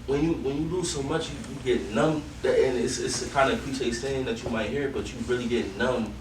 when you lose so much, you get numb. And it's a kind of cliche saying that you might hear, but you really get numb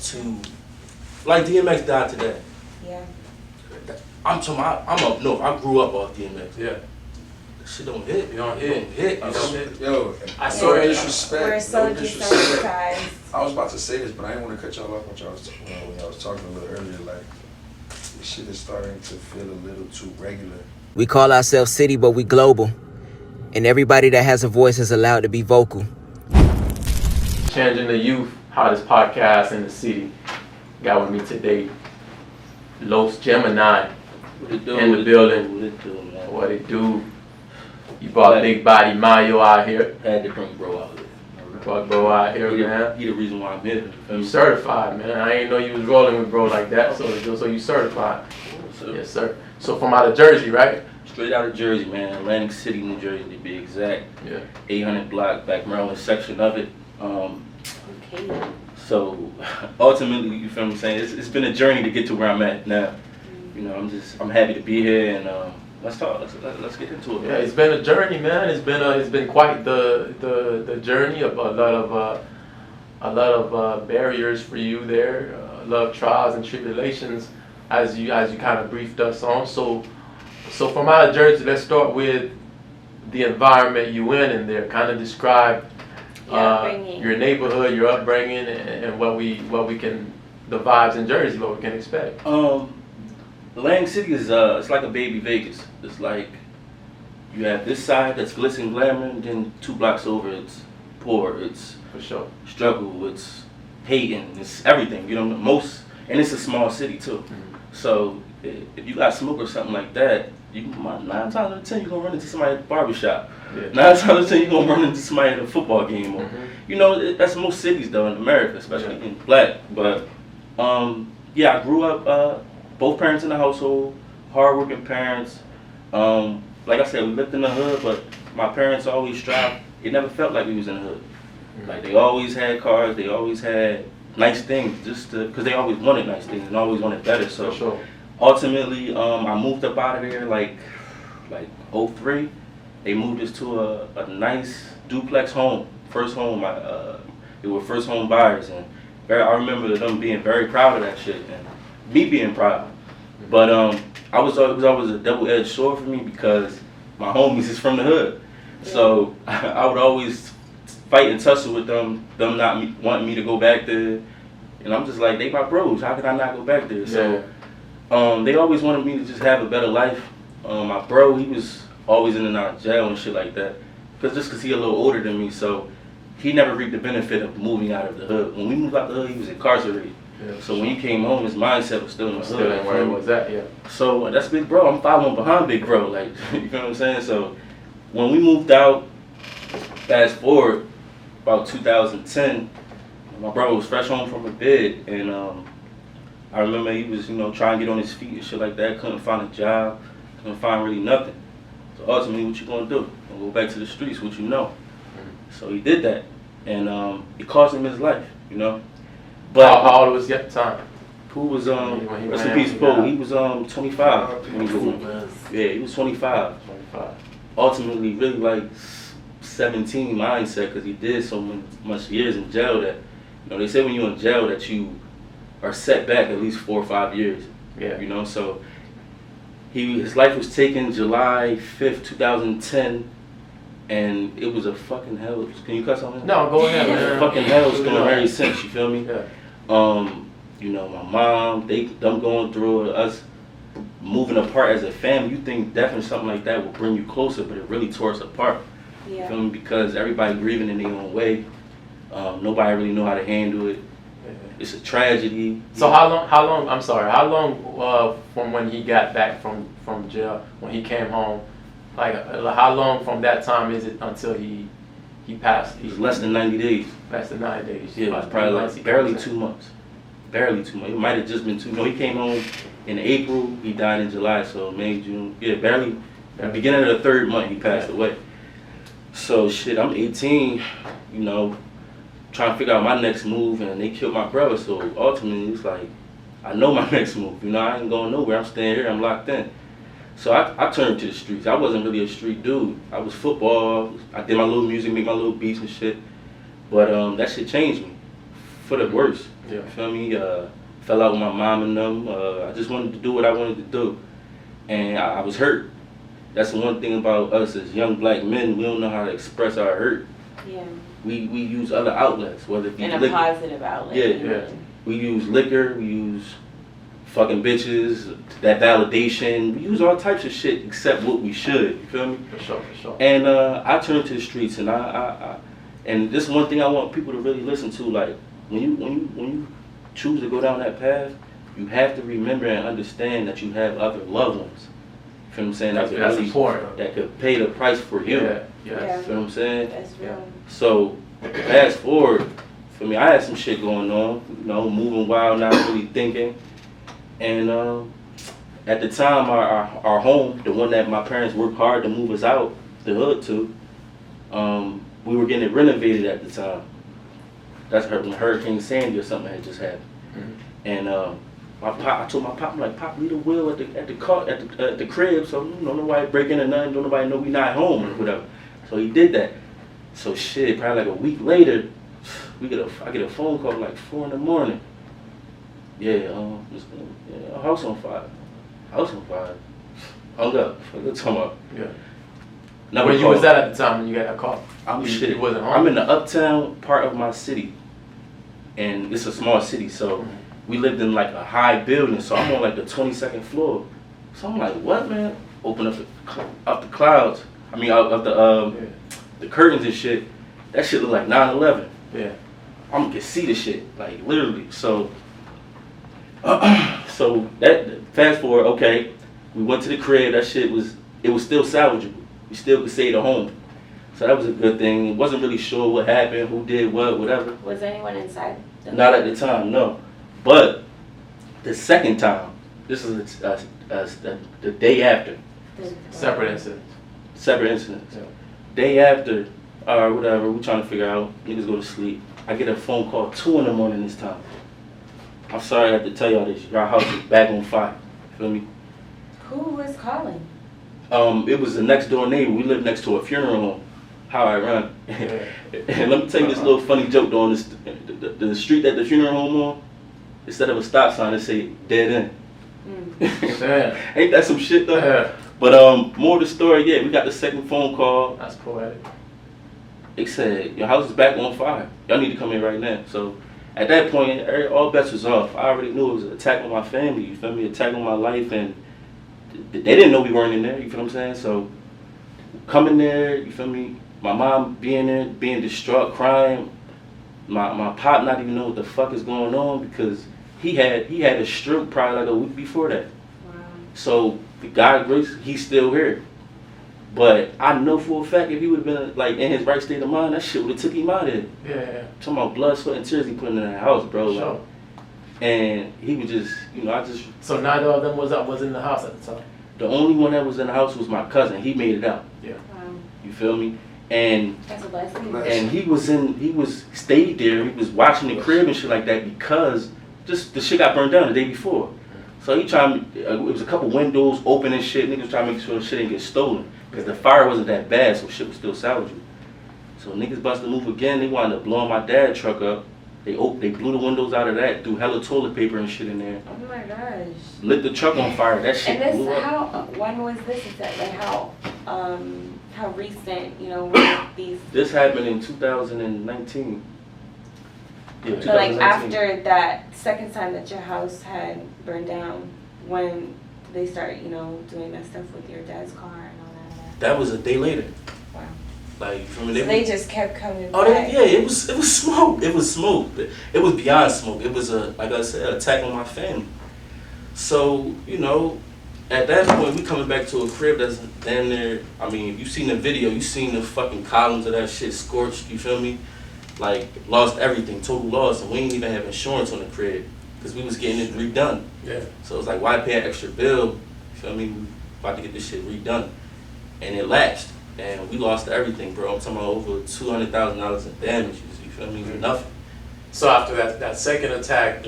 to. Like DMX died today. Yeah. I'm up north. I grew up off DMX. Yeah. Shit don't hit. You don't hit. Yo, I saw no it. disrespect. We're so no disrespect. desensitized. I was about to say this, but I didn't want to cut y'all off when I was talking a little earlier. Like, this shit is starting to feel a little too regular. We call ourselves CiiiTY, but we global. And everybody that has a voice is allowed to be vocal. Changing the youth, hottest podcast in the city. Got with me today, Los Gemini in the building. What it do? You brought Big Body Mayo out here. Had to bring bro out here. Brought bro out here, man. He the reason why I'm here. You certified, man. I ain't know you was rolling with bro like that. So you certified. Yes, sir. So from out of Jersey, right? Straight out of Jersey, man. Atlantic City, New Jersey, to be exact. Yeah. 800 block, back Maryland section of it. Okay. So ultimately, you feel what I'm saying? It's been a journey to get to where I'm at now. You know, I'm happy to be here, and let's talk. Let's get into it. Yeah, it's been a journey, man. It's been quite the journey of a lot of barriers for you there, a lot of trials and tribulations, as you kind of briefed us on. So from out of Jersey, let's start with the environment you in there. Kind of describe your neighborhood, your upbringing, and what we can, the vibes in Jersey, what we can expect. Atlantic City is it's like a baby Vegas. It's like you have this side that's glitz and glamour, and then 2 blocks over it's poor, it's For sure. struggle, it's hating, it's everything. You know, and it's a small city too. Mm-hmm. So if you got smoke or something like that, 9 times out of 10 you're gonna run into somebody at the barbershop. Yeah. 9 times out of 10 you're gonna run into somebody at a football game. Or, you know, that's most cities though in America, especially in black. But yeah, I grew up both parents in the household, hardworking parents. Like I said, we lived in the hood, but my parents always strived. It never felt like we was in the hood. Like they always had cars, they always had nice things, just because they always wanted nice things and always wanted better. So For sure. ultimately, I moved up out of there like 03. They moved us to a nice duplex home, first home. They were first home buyers, and I remember them being very proud of that shit, and me being proud. But it was always a double-edged sword for me because my homies is from the hood, so I would always fight and tussle with them not wanting me to go back there, and I'm just like, they my bros, how could I not go back there? So they always wanted me to just have a better life. My bro, he was always in and out of jail and shit like that, because he a little older than me, so he never reaped the benefit of moving out of the hood. When we moved out the hood, he was incarcerated. Yeah, so when he came home, his mindset was still in the hood. Still where it was at, yeah. So that's Big Bro. I'm following behind Big Bro, like, you know what I'm saying? So when we moved out, fast forward, about 2010, my brother was fresh home from a bid, and I remember he was, trying to get on his feet and shit like that, couldn't find a job, couldn't find really nothing. So ultimately, what you gonna do? Go back to the streets, what you know. So he did that, and it cost him his life, But how old was he at the time? Who was When he rest in ran, peace, Paul. He was 25 when he Cool, was man. yeah, he was 25. 25. Ultimately, really like 17 mindset, because he did so much years in jail that they say when you're in jail that you are set back at least 4 or 5 years. Yeah. So his life was taken July 5th, 2010. And it was a fucking hell. Can you cuss on that? No, go ahead, man. Fucking hell storm ever since, you feel me? Yeah. My mom, them going through it, us moving apart as a family. You think definitely something like that will bring you closer, but it really tore us apart. Yeah. You feel me? Because everybody grieving in their own way. Nobody really know how to handle it. It's a tragedy. So how long from when he got back from jail, when he came home, like how long from that time is it until he passed? It was less than 90 days. Less than 90 days. Yeah, it was probably like barely 2 months. Barely 2 months. It might have just been 2. No, he came home in April. He died in July. So May, June. Yeah, barely. At the beginning of the 3rd month, he passed away. So shit, I'm 18. Trying to figure out my next move, and they killed my brother. So ultimately, it's like I know my next move. I ain't going nowhere. I'm staying here. I'm locked in. So I turned to the streets. I wasn't really a street dude. I was football. I did my little music, make my little beats and shit. But that shit changed me for the worse. Yeah. You feel me? Fell out with my mom and them. I just wanted to do what I wanted to do. And I was hurt. That's the one thing about us as young black men. We don't know how to express our hurt. Yeah. We use other outlets, whether it be In a liquor. positive outlet. Yeah, yeah. We use liquor, we use fucking bitches, that validation. We use all types of shit except what we should. You feel me? For sure. And I turned to the streets, and and this is one thing I want people to really listen to. Like when you choose to go down that path, you have to remember and understand that you have other loved ones. You feel what I'm saying? That's important. That could pay the price for you. Yeah. Yeah. You feel what I'm saying? That's real. So fast forward, for me, I had some shit going on, you know, moving wild, not really thinking. And at the time, our home, the one that my parents worked hard to move us out the hood to, we were getting it renovated at the time. That's when Hurricane Sandy or something had just happened. Mm-hmm. And I told my pop, I'm like, Pop, leave the wheel at the crib, so don't nobody break in or nothing, don't nobody know we not home or whatever. So he did that. So shit, probably like a week later, I get a phone call like 4 in the morning. Yeah, a house on fire. House on fire. Hung up. What you talking about? Yeah. Where you was at the time when you got that call? You wasn't home? I'm in the uptown part of my city, and it's a small city, so we lived in like a high building. So I'm on like the 22nd floor. So I'm like, what, man? Open up the clouds. I mean, up the curtains and shit. That shit look like 9/11. Yeah. I can see the shit, like literally. So that fast forward, okay, we went to the crib. That shit was still salvageable. We still could save the home. So that was a good thing. Wasn't really sure what happened, who did what, whatever. Was anyone inside? Not at the time, no. But the second time, this is the day after. Separate incidents. Separate incidents. Yeah. Day after, or whatever, we trying to figure out, niggas go to sleep. I get a phone call 2 in the morning this time. I'm sorry I have to tell y'all this. Our house is back on fire. Feel me? Who was calling? It was the next door neighbor. We live next to a funeral home. How I run. And let me tell you this little funny joke though. On the street that the funeral home on, instead of a stop sign, it say dead end. Yeah. Ain't that some shit though? Yeah. But more of the story, yeah, we got the second phone call. That's poetic. They said, your house is back on fire. Y'all need to come in right now. So at that point, all bets was off. I already knew it was an attack on my family, you feel me? Attack on my life, and they didn't know we weren't in there, you feel what I'm saying? So coming there, you feel me? My mom being there, being distraught, crying. My pop not even know what the fuck is going on because he had a stroke probably like a week before that. Wow. So the God grace, he's still here. But I know for a fact if he would have been like in his right state of mind, that shit would have took him out of it. Yeah. Talking about blood, sweat, and tears he put in that house, bro. Sure. Like, and he was just, I just. So neither of them was in the house at the time. The only one that was in the house was my cousin. He made it out. Yeah. Wow. You feel me? And That's a blessing. and he stayed there. He was watching the crib and shit like that because just the shit got burned down the day before. So he trying. It was a couple windows open and shit. Niggas trying to make sure the shit didn't get stolen because the fire wasn't that bad, so shit was still salvageable. So niggas busted move again. They wanted to blow my dad's truck up. They blew the windows out of that, threw hella toilet paper and shit in there. Oh my gosh. Lit the truck on fire. That shit And blew this, up. when was this? Is that like how recent, were these? This happened in 2019. Yeah, So like 2019. after that second time that your house had burned down, when they start, doing that stuff with your dad's car and all that. That was a day later. Wow. Like from So they just kept coming Oh, back. it was smoke. It was smoke. It was beyond smoke. It was like I said, attack on my family. So at that point we coming back to a crib that's damn near. I mean, if you seen the video, you seen the fucking columns of that shit scorched. You feel me? Like lost everything, total loss, and we didn't even have insurance on the crib because we was getting it redone. Yeah. So it's like, why pay an extra bill? You feel me? We about to get this shit redone, and it lapsed. And we lost everything, bro. I'm talking about over $200,000 in damages. You feel me? Nothing. So after that second attack,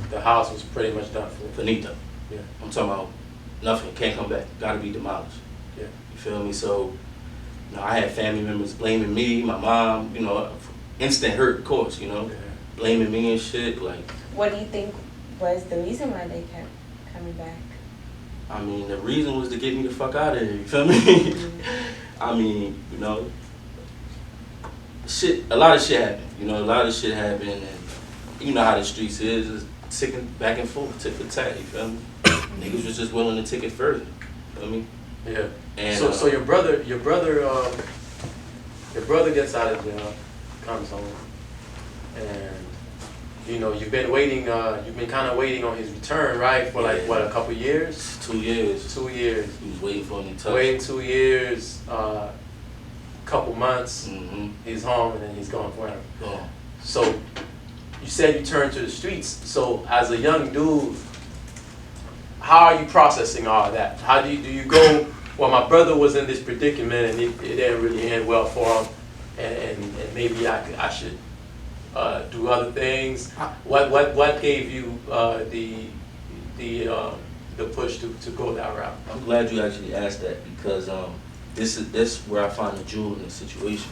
the house was pretty much done for. Finito. Yeah. I'm talking about nothing, can't come back, gotta be demolished. Yeah. You feel me? So, you know, I had family members blaming me, my mom, you know, instant hurt, of course, you know, blaming me and shit, like. What do you think was the reason why they kept coming back? I mean, the reason was to get me the fuck out of here, you feel me? I mean, you know, a lot of shit happened, you know, and you know how the streets is ticking back and forth, tick for tat, you feel me? Niggas was just willing to take it further, you feel me? Yeah. And So your brother gets out of jail, comes home, and you know you've been kind of waiting on his return, right? For like what, a couple years? 2 years. 2 years. He was waiting for me to touch. Waiting 2 years, couple months. Mm-hmm. He's home, and then he's gone forever. Gone. So you said you turned to the streets. So as a young dude, how are you processing all that? How do you go? Well, my brother was in this predicament, and it didn't really end well for him, and maybe I should do other things. What gave you the push to go that route? I'm glad you actually asked that because this where I find the jewel in the situation.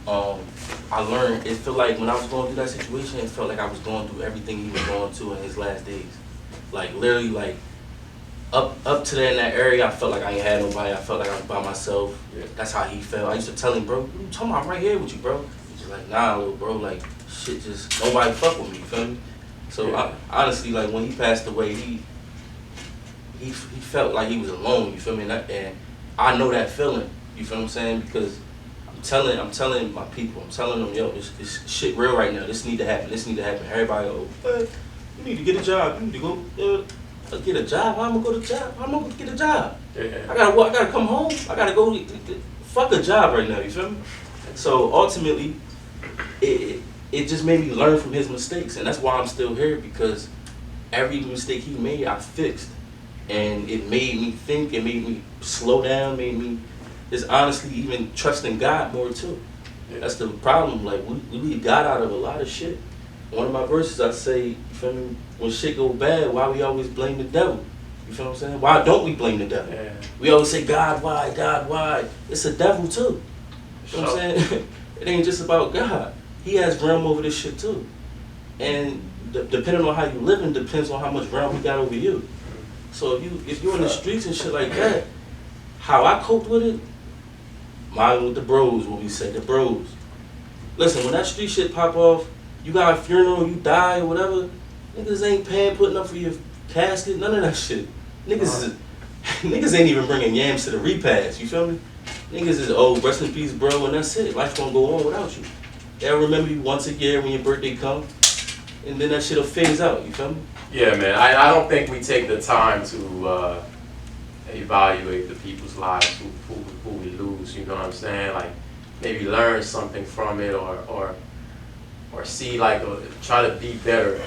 I learned, it felt like when I was going through that situation, it felt like I was going through everything he was going through in his last days. Like literally, like up to there in that area, I felt like I ain't had nobody. I felt like I was by myself. Yeah. That's how he felt. I used to tell him, bro, what you talking about? I'm right here with you, bro. He's just like, nah, little bro, like shit, just nobody fuck with me. You feel me? So Yeah. honestly, like when he passed away, he felt like he was alone. You feel me? And I know that feeling. You feel what I'm saying? Because I'm telling my people, I'm telling them, yo, this shit real right now. This need to happen. This need to happen. Everybody go, you need to get a job. You need to go get a job. How am I gonna go to job? How am I gonna get a job? Yeah. I gotta come home. I gotta go fuck a job right now. You feel me? So ultimately, it just made me learn from his mistakes, and that's why I'm still here, because every mistake he made, I fixed, and it made me think. It made me slow down. Made me just honestly even trust in God more too. Yeah. That's the problem. Like we leave God out of a lot of shit. One of my verses, I say, you feel me? When shit go bad, why we always blame the devil? You feel what I'm saying? Why don't we blame the devil? Yeah. We always say, God, why? God, why? It's a devil too. You know what I'm saying? It ain't just about God. He has realm over this shit too. And depending on how you living depends on how much realm he got over you. So if you're in the streets and shit like that, how I coped with it, mine with the bros, what we say, the bros. Listen, when that street shit pop off, you got a funeral, you die or whatever, niggas ain't paying, putting up for your casket, none of that shit. Niggas ain't even bringing yams to the repast, you feel me? Niggas is, oh, rest in peace, bro, and that's it. Life's gonna go on without you. They'll remember you once a year when your birthday comes, and then that shit'll phase out, you feel me? Yeah, man. I don't think we take the time to evaluate the people's lives who we lose. You know what I'm saying? Like maybe learn something from it, or see try to be better.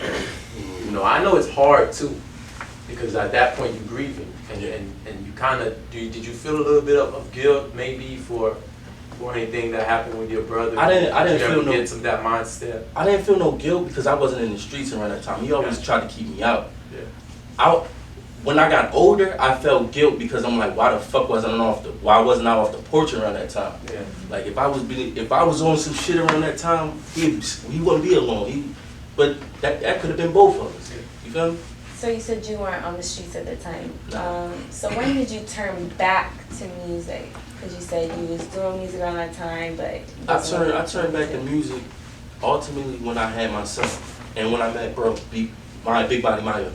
You know, I know it's hard too, because at that point you're grieving, and you kind of did you feel a little bit of guilt maybe for anything that happened with your brother? I didn't feel no. Get some that mindset. I didn't feel no guilt because I wasn't in the streets around that time. He always tried to keep me out. Yeah. When I got older, I felt guilt because I'm like, why the fuck wasn't I off the porch around that time? Yeah. Like if I was on some shit around that time, he wouldn't be alone. But that could have been both of us. You feel me? So you said you weren't on the streets at the time. No. So when did you turn back to music? Because you said you was doing music around that time, but I turned back to music ultimately when I had my son and when I met my Big Body Maya.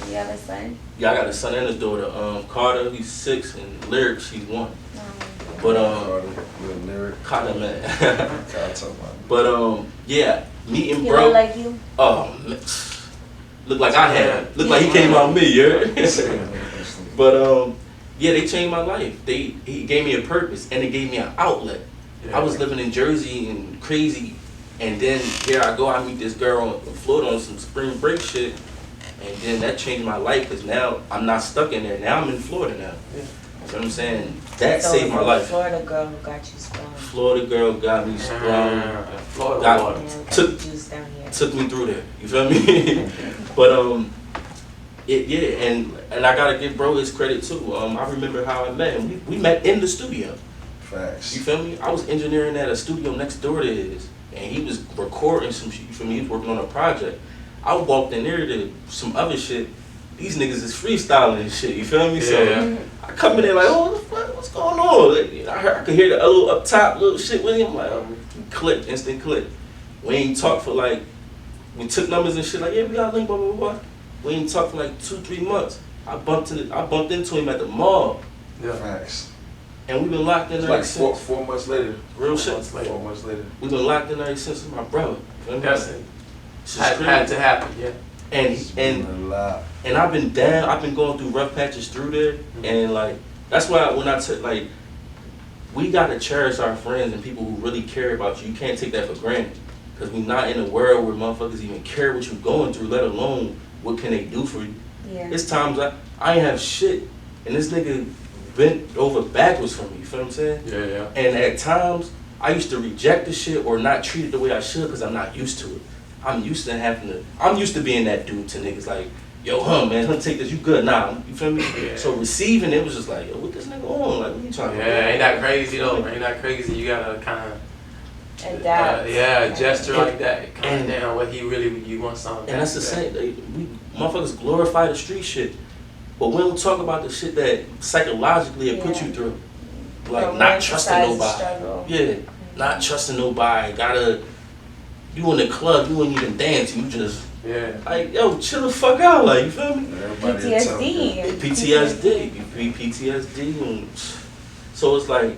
You have a son? Yeah, I got a son and a daughter. Carter, he's 6, and Lyric, she's 1. But Carter, man. But yeah, meeting bro. He look like you? Oh, man. Look like I had him. Look like he came out of me, yeah. But yeah, they changed my life. He gave me a purpose and it gave me an outlet. Yeah. I was living in Jersey and crazy, and then here I go. I meet this girl in Florida on some spring break shit, and then that changed my life because now I'm not stuck in there. Now I'm in Florida now. Yeah. You know what I'm saying? That So saved my life. Florida girl who got you sprung. Florida girl got me sprung. Florida took me through there. You feel me? But and I gotta give bro his credit too. I remember how I met him. We met in the studio. Facts. You feel me? I was engineering at a studio next door to his, and he was recording some shit. You feel me? He was working on a project. I walked in there to some other shit. These niggas is freestyling and shit. You feel me? So I come in there like, oh, what the fuck? What's going on? Like, you know, I could hear the little up top little shit with him. I'm like, click, instant click. We ain't talk for like, we took numbers and shit. Like, yeah, we got a link, blah blah blah. We ain't talk for like 2-3 months. I bumped into him at the mall. Yeah. Facts. And we've been locked in It's there like since. 4 months later. Real shit. 4 months later. We've been locked in there since my brother. That's it. It's just Had crazy. to happen, yeah. It's been And a lot. and I've been down. I've been going through rough patches through there, and like that's why when I took like, we gotta cherish our friends and people who really care about you. You can't take that for granted, because we not in a world where motherfuckers even care what you're going through, let alone what can they do for you. Yeah. It's times I ain't have shit, and this nigga bent over backwards for me. You feel what I'm saying? Yeah, yeah. And at times, I used to reject the shit or not treat it the way I should because I'm not used to it. I'm used to being that dude to niggas like, yo, man, take this, you good? Nah, you feel me? Yeah. So receiving it was just like, yo, what this nigga on? Like, what you trying to do? Yeah, ain't that crazy though? Ain't that crazy? You gotta kind of Adapt. a gesture And- like that, calm and- down what he really you want something. And that's the like that. same. We motherfuckers glorify the street shit, but we don't talk about the shit that psychologically it put Yeah. you through, like Don't not trusting romanticize nobody. struggle. Yeah, not trusting nobody. You in the club, you ain't even dancing. You just Yeah. like, yo, chill the fuck out. Like, you feel me? Everybody will tell you. PTSD. PTSD, and so it's like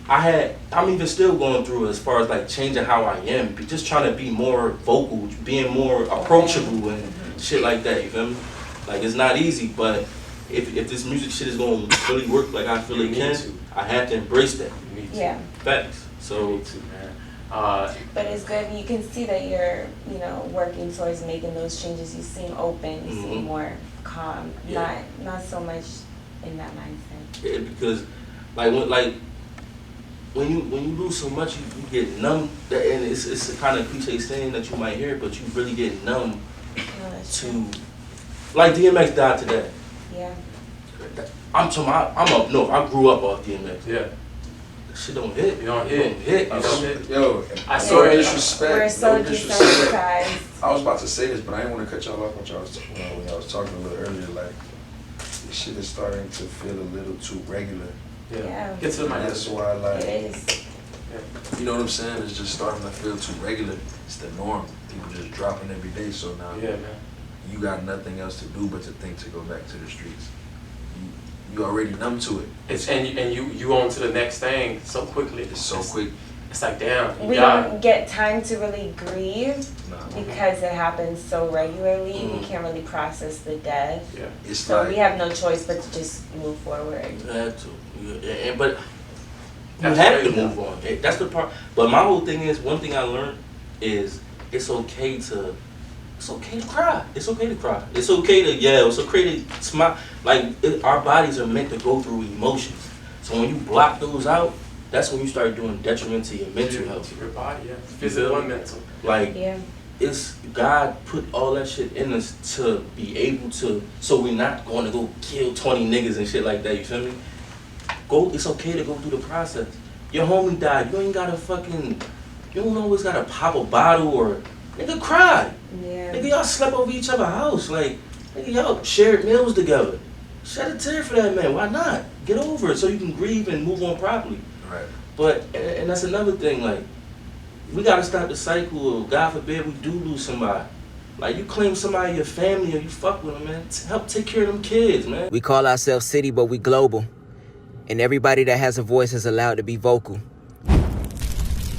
I'm even still going through as far as like changing how I am, just trying to be more vocal, being more approachable and shit like that. You feel me? Like it's not easy, but if this music shit is gonna really work like I feel it You can, need to. I have to embrace that. You need to. Yeah. Facts. So Me too, man. But it's good. You can see that you're, working towards making those changes. You seem open. You seem Mhm. more calm. Yeah. Not so much in that mindset. yeah, because when you lose so much, you get numb. And it's a kind of cliche saying that you might hear, but you really get numb No, that's to, true. like DMX died today. Yeah. I'm up north. I grew up off DMX. Yeah. That shit don't hit. You don't It hit. don't hit. You don't hit. Yo, I no saw it. disrespect. We're so no disrespect. desensitized. I was about to say this, but I didn't want to cut y'all off when y'all was talking a little earlier. Like, this shit is starting to feel a little too regular. Yeah. Get to the And mic. that's why, like, It is. you know what I'm saying? It's just starting to feel too regular. It's the norm. People just dropping every day. So now Yeah, man. you got nothing else to do but to think to go back to the streets. You already numb to it. It's and you on to the next thing so quickly. It's so quick. It's like damn. You We got don't get time to really grieve Nah. because it happens so regularly. Mhm. We can't really process the death. Yeah. It's So like we have no choice but to just move forward. You have to. But you That's have to crazy. move on. That's the part. But my whole thing is, one thing I learned is it's okay to cry. It's okay to cry. It's okay to yell. It's okay to smile. Like our bodies are meant to go through emotions. So when you block those out, that's when you start doing detriment to your mental health. To your body, yeah. Physical and mental. Like Yeah. it's God put all that shit in us to be able to, so we're not going to go kill 20 niggas and shit like that. You feel me? It's okay to go through the process. Your homie died. You ain't gotta you don't always gotta pop a bottle or nigga cry. Yeah. Nigga, y'all slept over each other's house. Like, nigga, y'all shared meals together. Shed a tear for that man. Why not? Get over it so you can grieve and move on properly. right. But, and that's another thing, like, we gotta stop the cycle of, God forbid, we do lose somebody. Like, you claim somebody in your family or you fuck with them, man. Help take care of them kids, man. We call ourselves CiiiTY, but we global. And everybody that has a voice is allowed to be vocal.